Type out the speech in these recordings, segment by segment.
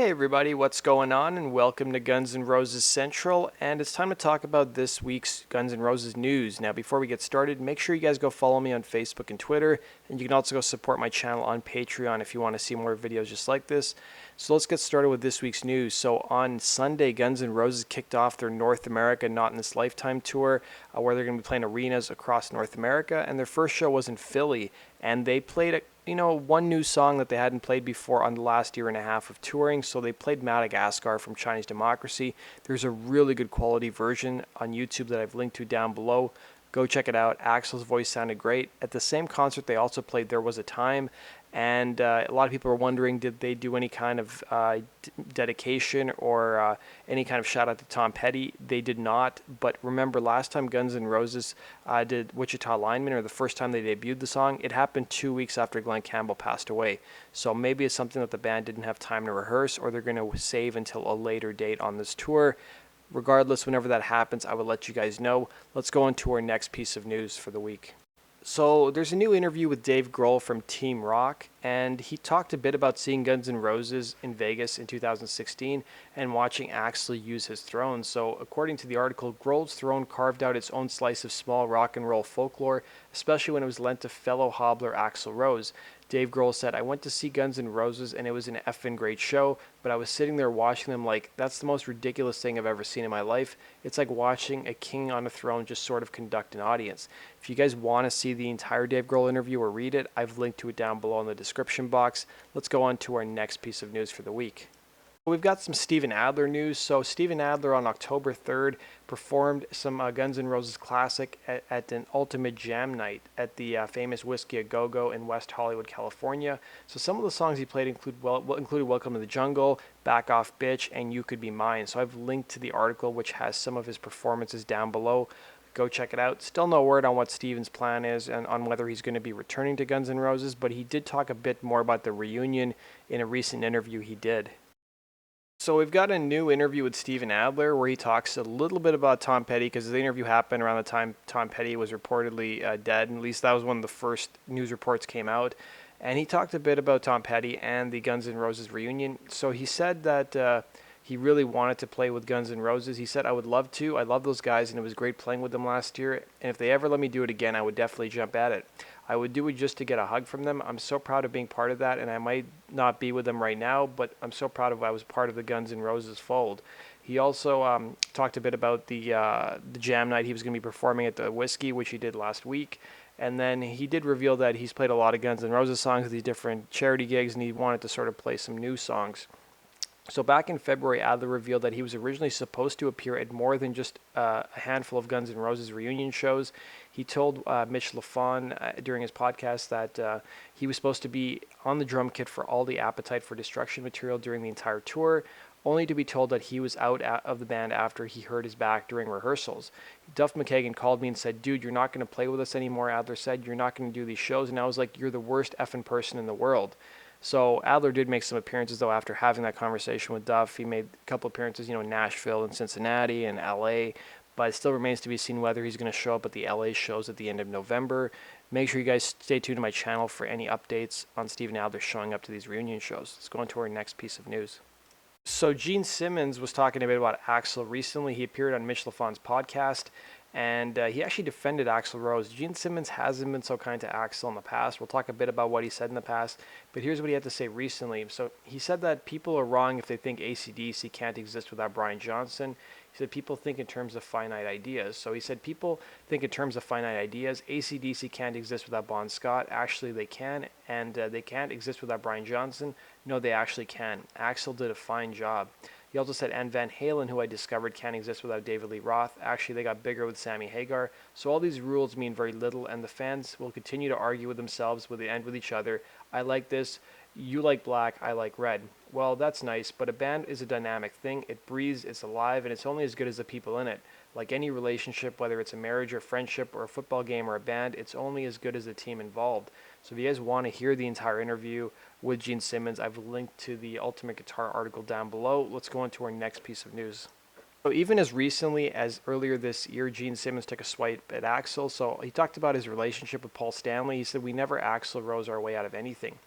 Hey everybody, what's going on? And welcome to Guns N' Roses Central. And it's time to talk about this week's Guns N' Roses news. Now, before we get started, make sure you guys go follow me on Facebook and Twitter. And you can also go support my channel on Patreon if you want to see more videos just like this. So let's get started with this week's news. So on Sunday, Guns N' Roses kicked off their North America Not in This Lifetime tour, where they're going to be playing arenas across North America. And their first show was in Philly. And they played one new song that they hadn't played before on the last year and a half of touring. So they played Madagascar from Chinese Democracy. There's a really good quality version on YouTube that I've linked to down below. Go check it out. Axl's voice sounded great. At the same concert, they also played There Was a Time. And a lot of people are wondering, did they do any kind of dedication or any kind of shout out to Tom Petty? They did not. But remember, last time Guns N' Roses did Wichita Lineman, or the first time they debuted the song, it happened 2 weeks after Glenn Campbell passed away. So maybe it's something that the band didn't have time to rehearse, or they're going to save until a later date on this tour. Regardless, whenever that happens, I will let you guys know. Let's go on to our next piece of news for the week. So there's a new interview with Dave Grohl from Team Rock, and he talked a bit about seeing Guns N' Roses in Vegas in 2016 and watching Axl use his throne. So according to the article, Grohl's throne carved out its own slice of small rock and roll folklore, especially when it was lent to fellow hobbler Axl Rose. Dave Grohl said, "I went to see Guns N' Roses and it was an effing great show, but I was sitting there watching them like, that's the most ridiculous thing I've ever seen in my life. It's like watching a king on a throne just sort of conduct an audience." If you guys want to see the entire Dave Grohl interview or read it, I've linked to it down below in the description box. Let's go on to our next piece of news for the week. We've got some Steven Adler news. So Steven Adler on October 3rd performed some Guns N' Roses classic at an Ultimate Jam night at the famous Whisky A Go-Go in West Hollywood, California. So some of the songs he played included Welcome to the Jungle, Back Off Bitch, and You Could Be Mine. So I've linked to the article which has some of his performances down below. Go check it out. Still no word on what Steven's plan is and on whether he's going to be returning to Guns N' Roses, but he did talk a bit more about the reunion in a recent interview he did. So we've got a new interview with Steven Adler where he talks a little bit about Tom Petty, because the interview happened around the time Tom Petty was reportedly dead, and at least that was when the first news reports came out. And he talked a bit about Tom Petty and the Guns N' Roses reunion. So he said that he really wanted to play with Guns N' Roses. He said, "I would love to. I love those guys, and it was great playing with them last year. And if they ever let me do it again, I would definitely jump at it. I would do it just to get a hug from them. I'm so proud of being part of that, and I might not be with them right now, but I'm so proud of I was part of the Guns N' Roses fold." He also talked a bit about the jam night he was going to be performing at the Whisky, which he did last week. And then he did reveal that he's played a lot of Guns N' Roses songs at these different charity gigs, and he wanted to sort of play some new songs. So back in February, Adler revealed that he was originally supposed to appear at more than just a handful of Guns N' Roses reunion shows. He told Mitch LaFon during his podcast that he was supposed to be on the drum kit for all the Appetite for Destruction material during the entire tour, only to be told that he was out of the band after he hurt his back during rehearsals. Duff McKagan called me and said, "Dude, you're not going to play with us anymore," Adler said. "You're not going to do these shows." And I was like, "You're the worst effing person in the world." So Adler did make some appearances, though, after having that conversation with Duff. He made a couple appearances, in Nashville and Cincinnati and LA, but it still remains to be seen whether he's going to show up at the LA shows at the end of November. Make sure you guys stay tuned to my channel for any updates on Steven Adler showing up to these reunion shows. Let's go on to our next piece of news. So Gene Simmons was talking a bit about Axl recently. He appeared on Mitch LaFon's podcast, and he actually defended Axl Rose. Gene Simmons hasn't been so kind to Axl in the past. We'll talk a bit about what he said in the past, but here's what he had to say recently. So he said that people are wrong if they think AC/DC can't exist without Brian Johnson. He said people think in terms of finite ideas. So he said people think in terms of finite ideas. AC/DC can't exist without Bon Scott. Actually, they can, and they can't exist without Brian Johnson. No, they actually can. Axl did a fine job. He also said, and Van Halen, who I discovered can't exist without David Lee Roth. Actually, they got bigger with Sammy Hagar. So all these rules mean very little, and the fans will continue to argue with themselves and with each other. I like this. You like black. I like red. Well, that's nice, but a band is a dynamic thing. It breathes, it's alive, and it's only as good as the people in it. Like any relationship, whether it's a marriage or friendship or a football game or a band, it's only as good as the team involved. So if you guys want to hear the entire interview with Gene Simmons, I've linked to the Ultimate Guitar article down below. Let's go on to our next piece of news. So even as recently as earlier this year, Gene Simmons took a swipe at Axl. So he talked about his relationship with Paul Stanley. He said, "We never Axl Rose our way out of anything."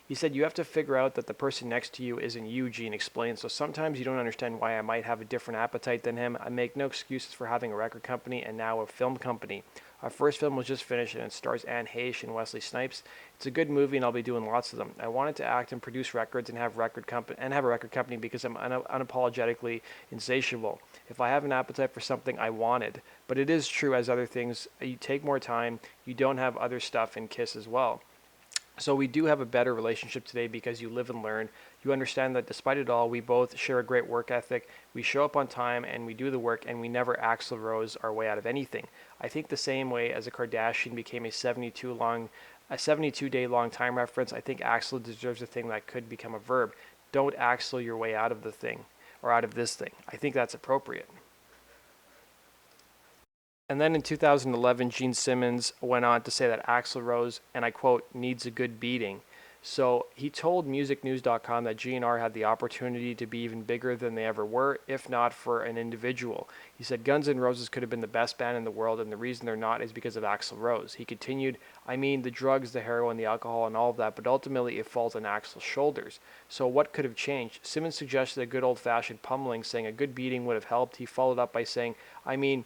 He said, you have to figure out that the person next to you isn't you, Gene explained. So sometimes you don't understand why I might have a different appetite than him. I make no excuses for having a record company and now a film company. Our first film was just finished and it stars Anne Heche and Wesley Snipes. It's a good movie and I'll be doing lots of them. I wanted to act and produce records and have a record company because I'm unapologetically insatiable. If I have an appetite for something, I want it. But it is true, as other things, you take more time, you don't have other stuff in Kiss as well. So we do have a better relationship today because you live and learn. You understand that despite it all, we both share a great work ethic. We show up on time and we do the work, and we never Axl Rose our way out of anything. I think the same way as a Kardashian became a 72-day long time reference, I think Axl deserves a thing that could become a verb. Don't Axl your way out of the thing, or out of this thing. I think that's appropriate. And then in 2011, Gene Simmons went on to say that Axl Rose, and I quote, needs a good beating. So he told musicnews.com that GNR had the opportunity to be even bigger than they ever were, if not for an individual. He said Guns N' Roses could have been the best band in the world, and the reason they're not is because of Axl Rose. He continued, I mean, the drugs, the heroin, the alcohol, and all of that, but ultimately it falls on Axl's shoulders. So what could have changed? Simmons suggested a good old-fashioned pummeling, saying a good beating would have helped. He followed up by saying, I mean,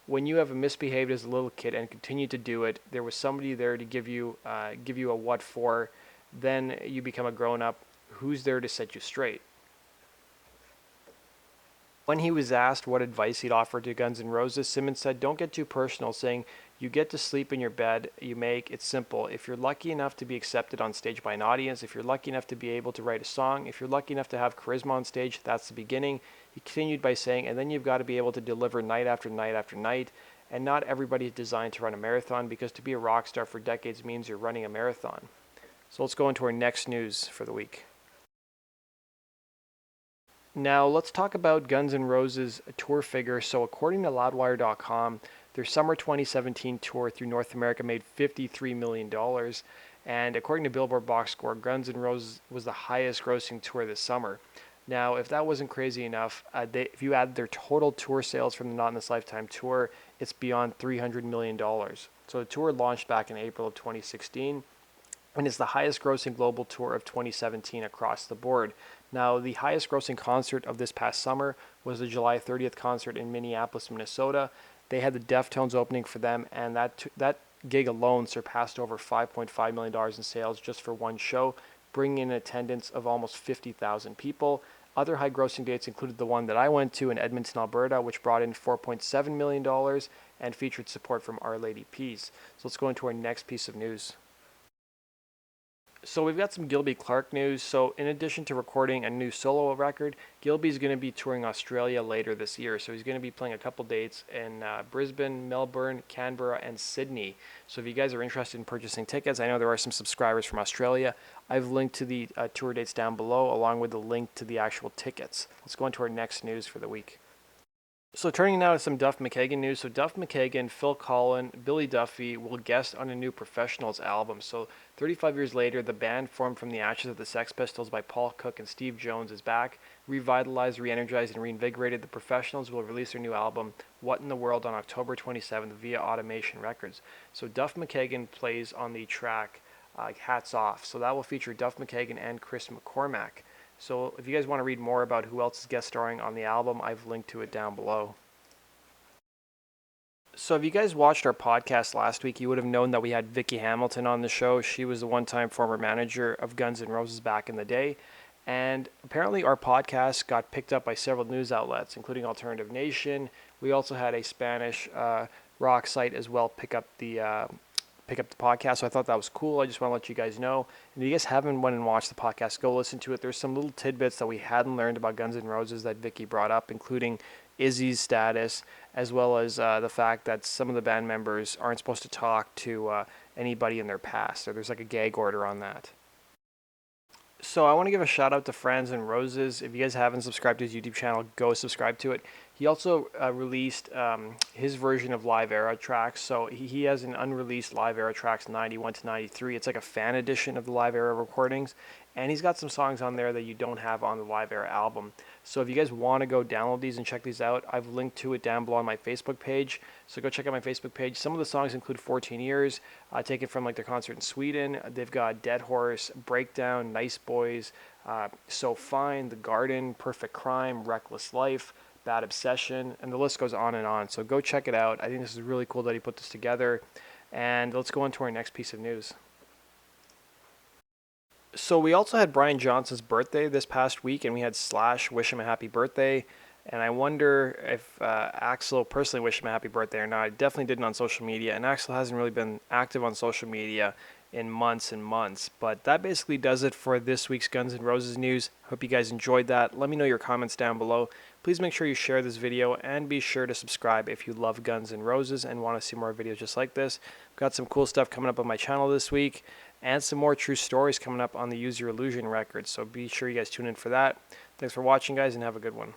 when you have misbehaved as a little kid and continue to do it, there was somebody there to give you a what for. Then you become a grown-up. Who's there to set you straight? When he was asked what advice he'd offer to Guns N' Roses, Simmons said, don't get too personal, saying, you get to sleep in your bed, you make it simple. If you're lucky enough to be accepted on stage by an audience, if you're lucky enough to be able to write a song, if you're lucky enough to have charisma on stage, that's the beginning. He continued by saying, and then you've got to be able to deliver night after night after night. And not everybody is designed to run a marathon, because to be a rock star for decades means you're running a marathon. So let's go into our next news for the week. Now let's talk about Guns N' Roses tour figure. So according to Loudwire.com, their summer 2017 tour through North America made $53 million. And according to Billboard Box Score, Guns N' Roses was the highest grossing tour this summer. Now, if that wasn't crazy enough, if you add their total tour sales from the Not in This Lifetime tour, it's beyond $300 million. So the tour launched back in April of 2016. And it's the highest grossing global tour of 2017 across the board. Now, the highest grossing concert of this past summer was the July 30th concert in Minneapolis, Minnesota. They had the Deftones opening for them, and that gig alone surpassed over $5.5 million in sales just for one show, bringing in attendance of almost 50,000 people. Other high grossing dates included the one that I went to in Edmonton, Alberta, which brought in $4.7 million and featured support from Our Lady Peace. So let's go into our next piece of news. So we've got some Gilby Clarke news. So in addition to recording a new solo record, Gilby's going to be touring Australia later this year. So he's going to be playing a couple dates in Brisbane, Melbourne, Canberra, and Sydney. So if you guys are interested in purchasing tickets, I know there are some subscribers from Australia. I've linked to the tour dates down below, along with the link to the actual tickets. Let's go into our next news for the week. So turning now to some Duff McKagan news. So Duff McKagan, Phil Collen, Billy Duffy will guest on a new Professionals album. So 35 years later, the band formed from the ashes of the Sex Pistols by Paul Cook and Steve Jones is back. Revitalized, re-energized, and reinvigorated, the Professionals will release their new album, What in the World, on October 27th via Automation Records. So Duff McKagan plays on the track Hats Off. So that will feature Duff McKagan and Chris McCormack. So if you guys want to read more about who else is guest starring on the album, I've linked to it down below. So if you guys watched our podcast last week, you would have known that we had Vicky Hamilton on the show. She was the one-time former manager of Guns N' Roses back in the day. And apparently our podcast got picked up by several news outlets, including Alternative Nation. We also had a Spanish rock site as well pick up the podcast, so I thought that was cool. I just want to let you guys know. And if you guys haven't went and watched the podcast, go listen to it. There's some little tidbits that we hadn't learned about Guns N' Roses that Vicky brought up, including Izzy's status, as well as the fact that some of the band members aren't supposed to talk to anybody in their past. So there's like a gag order on that. So I want to give a shout out to Frans and Roses. If you guys haven't subscribed to his YouTube channel, go subscribe to it. He also released his version of Live Era tracks. So he has an unreleased Live Era tracks 91 to 93. It's like a fan edition of the Live Era recordings. And he's got some songs on there that you don't have on the Live Era album. So if you guys want to go download these and check these out, I've linked to it down below on my Facebook page. So go check out my Facebook page. Some of the songs include 14 Years, taken from like their concert in Sweden. They've got Dead Horse, Breakdown, Nice Boys, So Fine, The Garden, Perfect Crime, Reckless Life, Bad Obsession, and the list goes on and on. So go check it out. I think this is really cool that he put this together. And let's go on to our next piece of news. So we also had Brian Johnson's birthday this past week, and we had Slash wish him a happy birthday. And I wonder if Axl personally wished him a happy birthday or not. I definitely didn't on social media, and Axl hasn't really been active on social media in months and months. But that basically does it for this week's Guns N' Roses news. Hope you guys enjoyed that. Let me know your comments down below. Please make sure you share this video, and be sure to subscribe if you love Guns N' Roses and want to see more videos just like this. I've got some cool stuff coming up on my channel this week, and some more true stories coming up on the Use Your Illusion record. So be sure you guys tune in for that. Thanks for watching, guys, and have a good one.